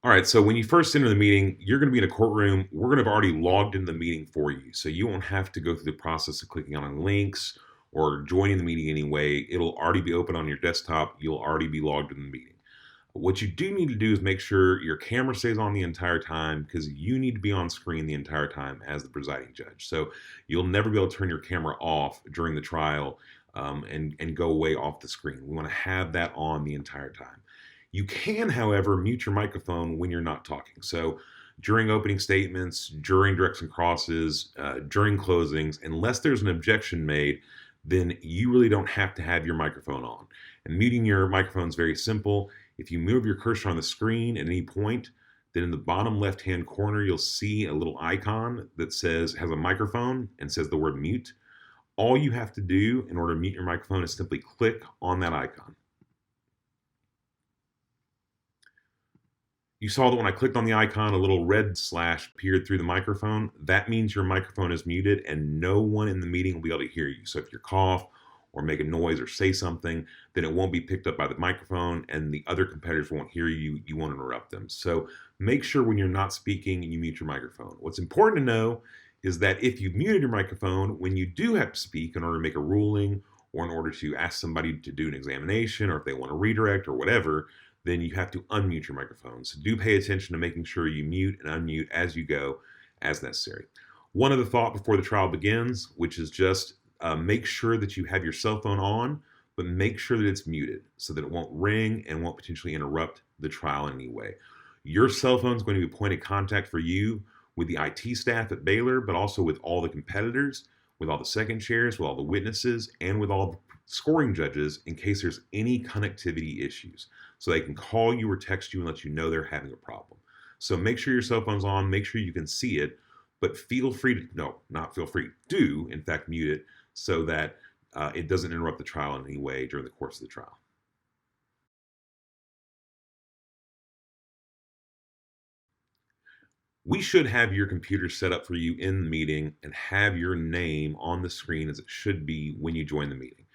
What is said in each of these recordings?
All right, so when you first enter the meeting, you're going to be in a courtroom. We're going to have already logged into the meeting for you. So you won't have to go through the process of clicking on links or joining the meeting anyway. It'll already be open on your desktop. You'll already be logged in the meeting. What you do need to do is make sure your camera stays on the entire time because you need to be on screen the entire time as the presiding judge. So you'll never be able to turn your camera off during the trial and go away off the screen. We want to have that on the entire time. You can, however, mute your microphone when you're not talking. So during opening statements, during directs and crosses, during closings, unless there's an objection made, then you really don't have to have your microphone on. And muting your microphone is very simple. If you move your cursor on the screen at any point, then in the bottom left-hand corner, you'll see a little icon that has a microphone and says the word mute. All you have to do in order to mute your microphone is simply click on that icon. You saw that when I clicked on the icon, a little red slash appeared through the microphone. That means your microphone is muted and no one in the meeting will be able to hear you. So if you cough or make a noise or say something, then it won't be picked up by the microphone and the other competitors won't hear you. You won't interrupt them. So make sure when you're not speaking, you mute your microphone. What's important to know is that if you've muted your microphone, when you do have to speak in order to make a ruling or in order to ask somebody to do an examination or if they want to redirect or whatever, then you have to unmute your microphone. So do pay attention to making sure you mute and unmute as you go as necessary. One other thought before the trial begins, which is just make sure that you have your cell phone on, but make sure that it's muted so that it won't ring and won't potentially interrupt the trial in any way. Your cell phone is going to be a point of contact for you with the IT staff at Baylor, but also with all the competitors, with all the second chairs, with all the witnesses, and with all the scoring judges in case there's any connectivity issues. So they can call you or text you and let you know they're having a problem. So make sure your cell phone's on, make sure you can see it, but feel free to, no, not feel free, do in fact mute it so that it doesn't interrupt the trial in any way during the course of the trial. We should have your computer set up for you in the meeting and have your name on the screen as it should be when you join the meeting.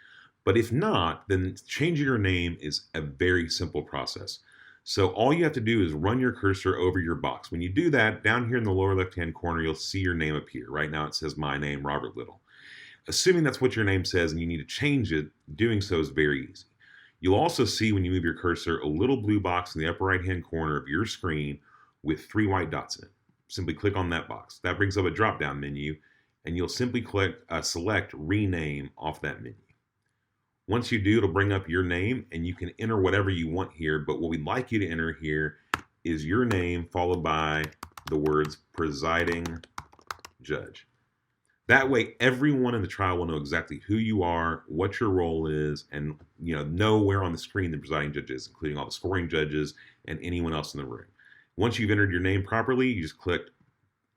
But if not, then changing your name is a very simple process. So all you have to do is run your cursor over your box. When you do that, down here in the lower left-hand corner, you'll see your name appear. Right now it says my name, Robert Little. Assuming that's what your name says and you need to change it, doing so is very easy. You'll also see when you move your cursor a little blue box in the upper right-hand corner of your screen with 3 white dots in it. Simply click on that box. That brings up a drop-down menu, and you'll simply select Rename off that menu. Once you do, it'll bring up your name, and you can enter whatever you want here, but what we'd like you to enter here is your name followed by the words Presiding Judge. That way, everyone in the trial will know exactly who you are, what your role is, and know where on the screen the presiding judge is, including all the scoring judges and anyone else in the room. Once you've entered your name properly, you just click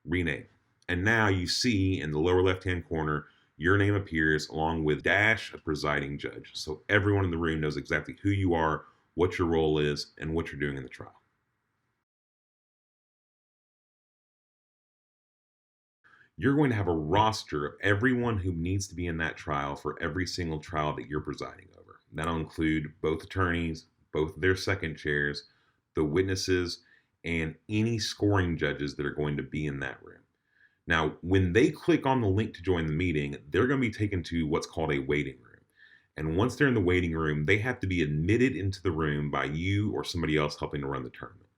Rename. And now you see in the lower left-hand corner, your name appears along with dash a presiding judge. So everyone in the room knows exactly who you are, what your role is, and what you're doing in the trial. You're going to have a roster of everyone who needs to be in that trial for every single trial that you're presiding over. That'll include both attorneys, both their second chairs, the witnesses, and any scoring judges that are going to be in that room. Now, when they click on the link to join the meeting, they're going to be taken to what's called a waiting room. And once they're in the waiting room, they have to be admitted into the room by you or somebody else helping to run the tournament.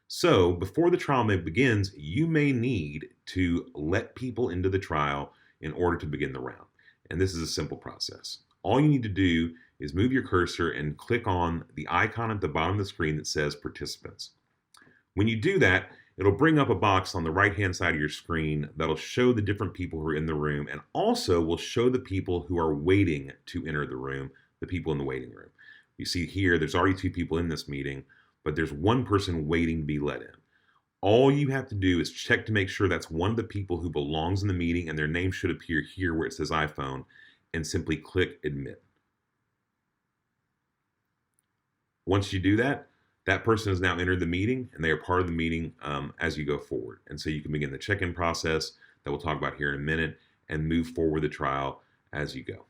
So before the trial begins, you may need to let people into the trial in order to begin the round. And this is a simple process. All you need to do is move your cursor and click on the icon at the bottom of the screen that says Participants. When you do that, it'll bring up a box on the right-hand side of your screen that'll show the different people who are in the room and also will show the people who are waiting to enter the room, the people in the waiting room. You see here, there's already 2 people in this meeting, but there's 1 person waiting to be let in. All you have to do is check to make sure that's one of the people who belongs in the meeting and their name should appear here where it says iPhone and simply click Admit. Once you do that, that person has now entered the meeting and they are part of the meeting as you go forward. And so you can begin the check-in process that we'll talk about here in a minute and move forward the trial as you go.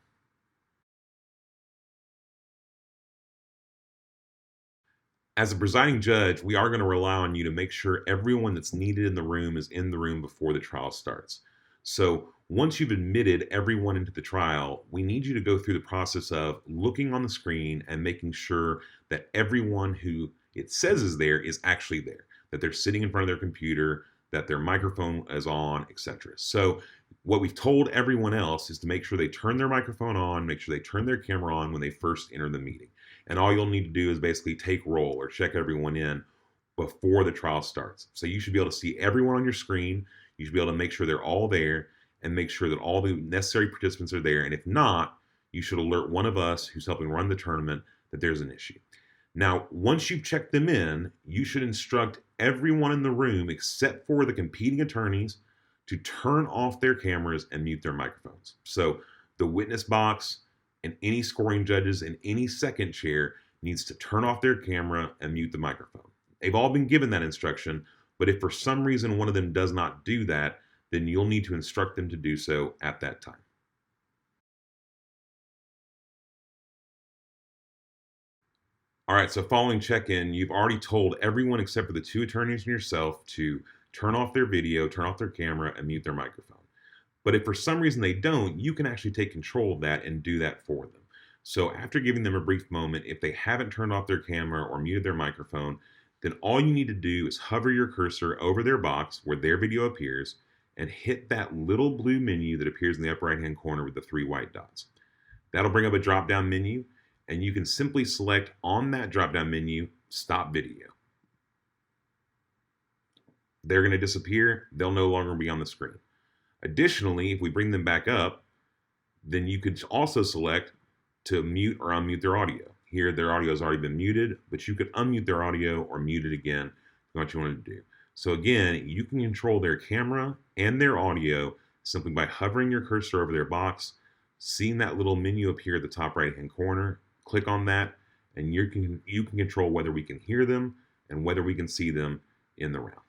As a presiding judge, we are going to rely on you to make sure everyone that's needed in the room is in the room before the trial starts. So once you've admitted everyone into the trial, we need you to go through the process of looking on the screen and making sure that everyone who it says is there is actually there, that they're sitting in front of their computer, that their microphone is on, etc. So what we've told everyone else is to make sure they turn their microphone on, make sure they turn their camera on when they first enter the meeting. And all you'll need to do is basically take roll or check everyone in before the trial starts. So you should be able to see everyone on your screen. You should be able to make sure they're all there and make sure that all the necessary participants are there. And if not, you should alert one of us who's helping run the tournament that there's an issue. Now, once you've checked them in, you should instruct everyone in the room except for the competing attorneys to turn off their cameras and mute their microphones. So the witness box and any scoring judges in any second chair needs to turn off their camera and mute the microphone. They've all been given that instruction, but if for some reason one of them does not do that, then you'll need to instruct them to do so at that time. All right, so following check-in, you've already told everyone except for the two attorneys and yourself to turn off their video, turn off their camera, and mute their microphone. But if for some reason they don't, you can actually take control of that and do that for them. So after giving them a brief moment, if they haven't turned off their camera or muted their microphone, then all you need to do is hover your cursor over their box where their video appears and hit that little blue menu that appears in the upper right-hand corner with the three white dots. That'll bring up a drop-down menu, and you can simply select on that drop-down menu, Stop Video. They're going to disappear. They'll no longer be on the screen. Additionally, if we bring them back up, then you could also select to mute or unmute their audio. Here, their audio has already been muted, but you could unmute their audio or mute it again, what you want to do. So again, you can control their camera and their audio simply by hovering your cursor over their box, seeing that little menu appear at the top right-hand corner, click on that, and you can control whether we can hear them and whether we can see them in the round.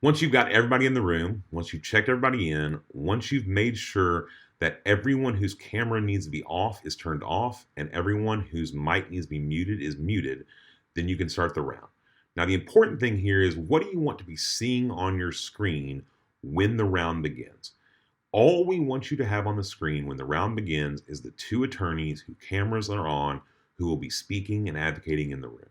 Once you've got everybody in the room, once you've checked everybody in, once you've made sure that everyone whose camera needs to be off is turned off and everyone whose mic needs to be muted is muted, then you can start the round. Now, the important thing here is what do you want to be seeing on your screen when the round begins? All we want you to have on the screen when the round begins is the two attorneys whose cameras are on who will be speaking and advocating in the room.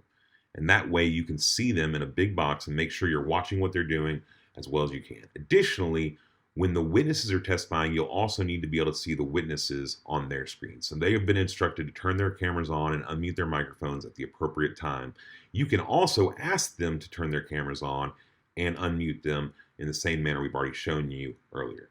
And that way you can see them in a big box and make sure you're watching what they're doing as well as you can. Additionally, when the witnesses are testifying, you'll also need to be able to see the witnesses on their screen. So they have been instructed to turn their cameras on and unmute their microphones at the appropriate time. You can also ask them to turn their cameras on and unmute them in the same manner we've already shown you earlier.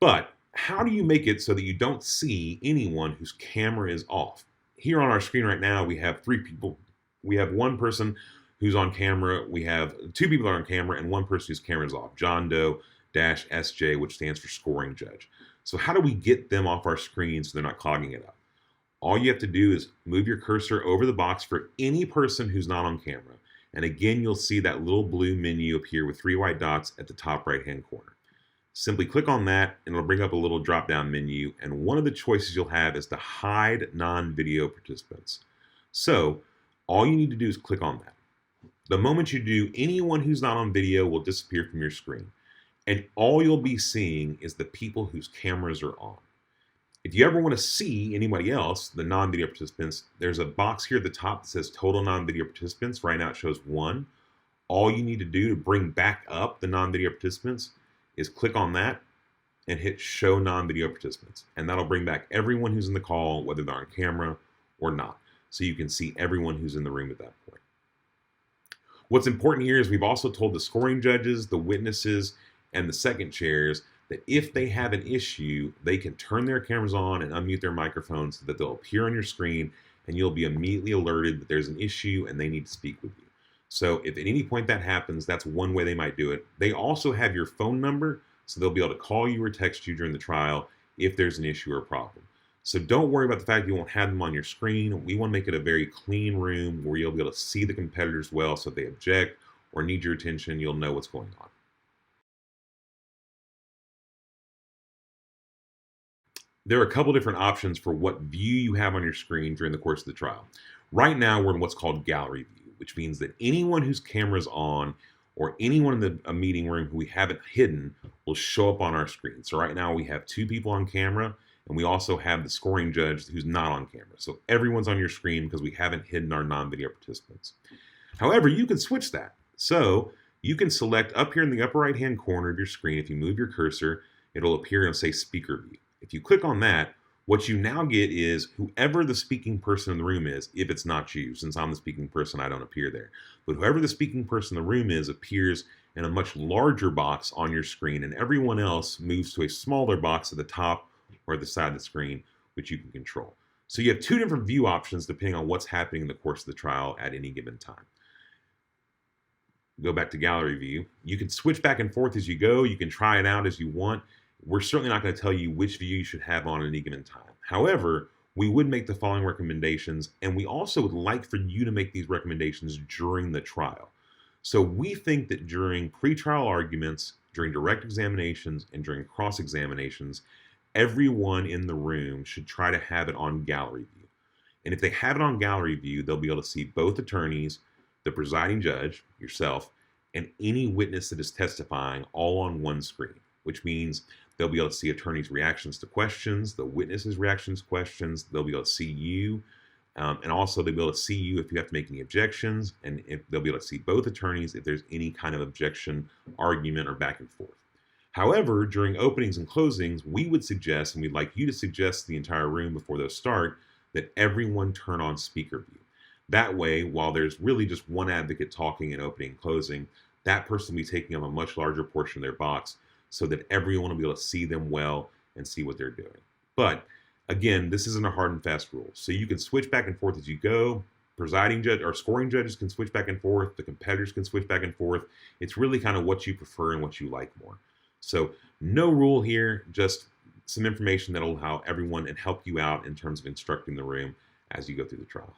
But how do you make it so that you don't see anyone whose camera is off? Here on our screen right now, we have three people. We have one person who's on camera. We have two people that are on camera and one person whose camera is off, John Doe-SJ, which stands for scoring judge. So how do we get them off our screen so they're not clogging it up? All you have to do is move your cursor over the box for any person who's not on camera. And again, you'll see that little blue menu appear with three white dots at the top right-hand corner. Simply click on that and it'll bring up a little drop-down menu. And one of the choices you'll have is to hide non-video participants. So all you need to do is click on that. The moment you do, anyone who's not on video will disappear from your screen. And all you'll be seeing is the people whose cameras are on. If you ever want to see anybody else, the non-video participants, there's a box here at the top that says total non-video participants. Right now it shows 1. All you need to do to bring back up the non-video participants is click on that and hit show non-video participants. And that'll bring back everyone who's in the call, whether they're on camera or not. So you can see everyone who's in the room at that point. What's important here is we've also told the scoring judges, the witnesses, and the second chairs that if they have an issue, they can turn their cameras on and unmute their microphones so that they'll appear on your screen and you'll be immediately alerted that there's an issue and they need to speak with you. So if at any point that happens, that's one way they might do it. They also have your phone number, so they'll be able to call you or text you during the trial if there's an issue or a problem. So don't worry about the fact you won't have them on your screen. We want to make it a very clean room where you'll be able to see the competitors well, so if they object or need your attention, you'll know what's going on. There are a couple different options for what view you have on your screen during the course of the trial. Right now, we're in what's called gallery view, which means that anyone whose camera is on or anyone in a meeting room who we haven't hidden will show up on our screen. So right now we have two people on camera, and we also have the scoring judge who's not on camera. So everyone's on your screen because we haven't hidden our non-video participants. However, you can switch that. So you can select up here in the upper right-hand corner of your screen. If you move your cursor, it'll appear and say speaker view. If you click on that, what you now get is whoever the speaking person in the room is, if it's not you. Since I'm the speaking person, I don't appear there. But whoever the speaking person in the room is appears in a much larger box on your screen, and everyone else moves to a smaller box at the top or at the side of the screen, which you can control. So you have two different view options depending on what's happening in the course of the trial at any given time. Go back to gallery view. You can switch back and forth as you go. You can try it out as you want. We're certainly not going to tell you which view you should have on at any given time. However, we would make the following recommendations, and we also would like for you to make these recommendations during the trial. So we think that during pretrial arguments, during direct examinations, and during cross-examinations, everyone in the room should try to have it on gallery view. And if they have it on gallery view, they'll be able to see both attorneys, the presiding judge, yourself, and any witness that is testifying all on one screen, which means they'll be able to see attorneys' reactions to questions, the witnesses' reactions to questions. They'll be able to see you, and also they'll be able to see you if you have to make any objections, and if they'll be able to see both attorneys if there's any kind of objection, argument, or back and forth. However, during openings and closings, we would suggest, and we'd like you to suggest to the entire room before those start, that everyone turn on speaker view. That way, while there's really just one advocate talking in opening and closing, that person will be taking up a much larger portion of their box, so that everyone will be able to see them well and see what they're doing. But again, this isn't a hard and fast rule. So you can switch back and forth as you go. Presiding judge or scoring judges can switch back and forth. The competitors can switch back and forth. It's really kind of what you prefer and what you like more. So no rule here, just some information that'll allow everyone and help you out in terms of instructing the room as you go through the trial.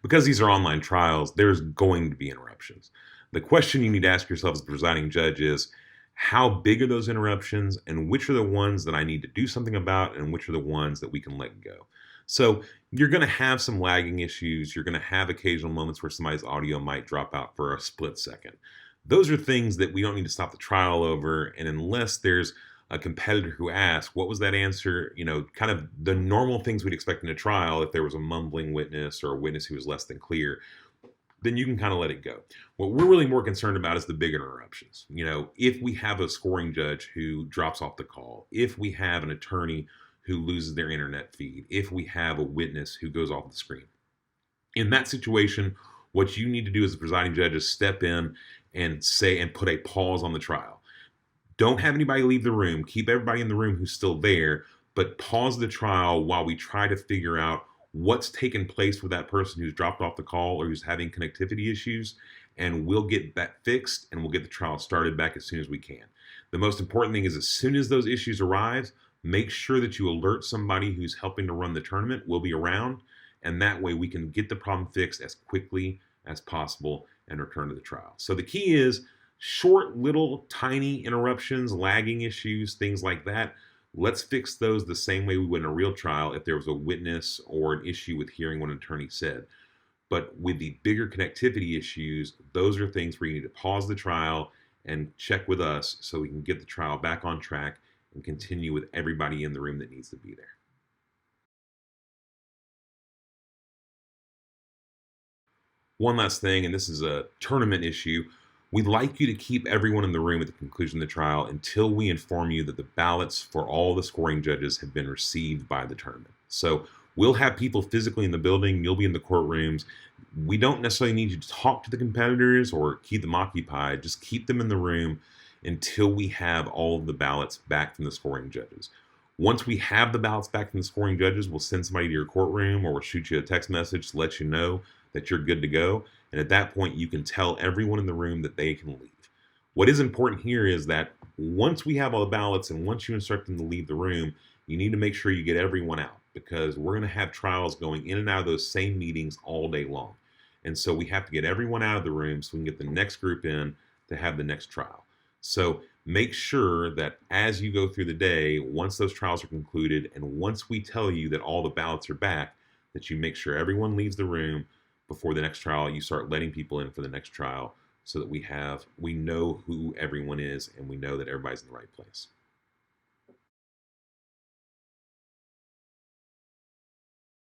Because these are online trials, there's going to be interruptions. The question you need to ask yourself as the presiding judge is, how big are those interruptions, and which are the ones that I need to do something about, and which are the ones that we can let go? So you're going to have some lagging issues. You're going to have occasional moments where somebody's audio might drop out for a split second. Those are things that we don't need to stop the trial over, and unless there's a competitor who asks, what was that answer? Kind of the normal things we'd expect in a trial if there was a mumbling witness or a witness who was less than clear, then you can kind of let it go. What we're really more concerned about is the big interruptions. If we have a scoring judge who drops off the call, if we have an attorney who loses their internet feed, if we have a witness who goes off the screen. In that situation, what you need to do as the presiding judge is step in and put a pause on the trial. Don't have anybody leave the room. Keep everybody in the room who's still there, but pause the trial while we try to figure out what's taken place with that person who's dropped off the call or who's having connectivity issues, and we'll get that fixed and we'll get the trial started back as soon as we can. The most important thing is as soon as those issues arise, make sure that you alert somebody who's helping to run the tournament. We'll be around, and that way we can get the problem fixed as quickly as possible and return to the trial. So the key is short, little, tiny interruptions, lagging issues, things like that. Let's fix those the same way we would in a real trial if there was a witness or an issue with hearing what an attorney said. But with the bigger connectivity issues, those are things where you need to pause the trial and check with us so we can get the trial back on track and continue with everybody in the room that needs to be there. One last thing, and this is a tournament issue. We'd like you to keep everyone in the room at the conclusion of the trial until we inform you that the ballots for all the scoring judges have been received by the tournament. So we'll have people physically in the building. You'll be in the courtrooms. We don't necessarily need you to talk to the competitors or keep them occupied. Just keep them in the room until we have all of the ballots back from the scoring judges. Once we have the ballots back from the scoring judges, we'll send somebody to your courtroom or we'll shoot you a text message to let you know that you're good to go. And at that point, you can tell everyone in the room that they can leave. What is important here is that once we have all the ballots and once you instruct them to leave the room, you need to make sure you get everyone out, because we're going to have trials going in and out of those same meetings all day long. And so we have to get everyone out of the room so we can get the next group in to have the next trial. So Make sure that as you go through the day, once those trials are concluded and once we tell you that all the ballots are back, that you make sure everyone leaves the room before the next trial. You start letting people in for the next trial so that we know who everyone is and we know that everybody's in the right place.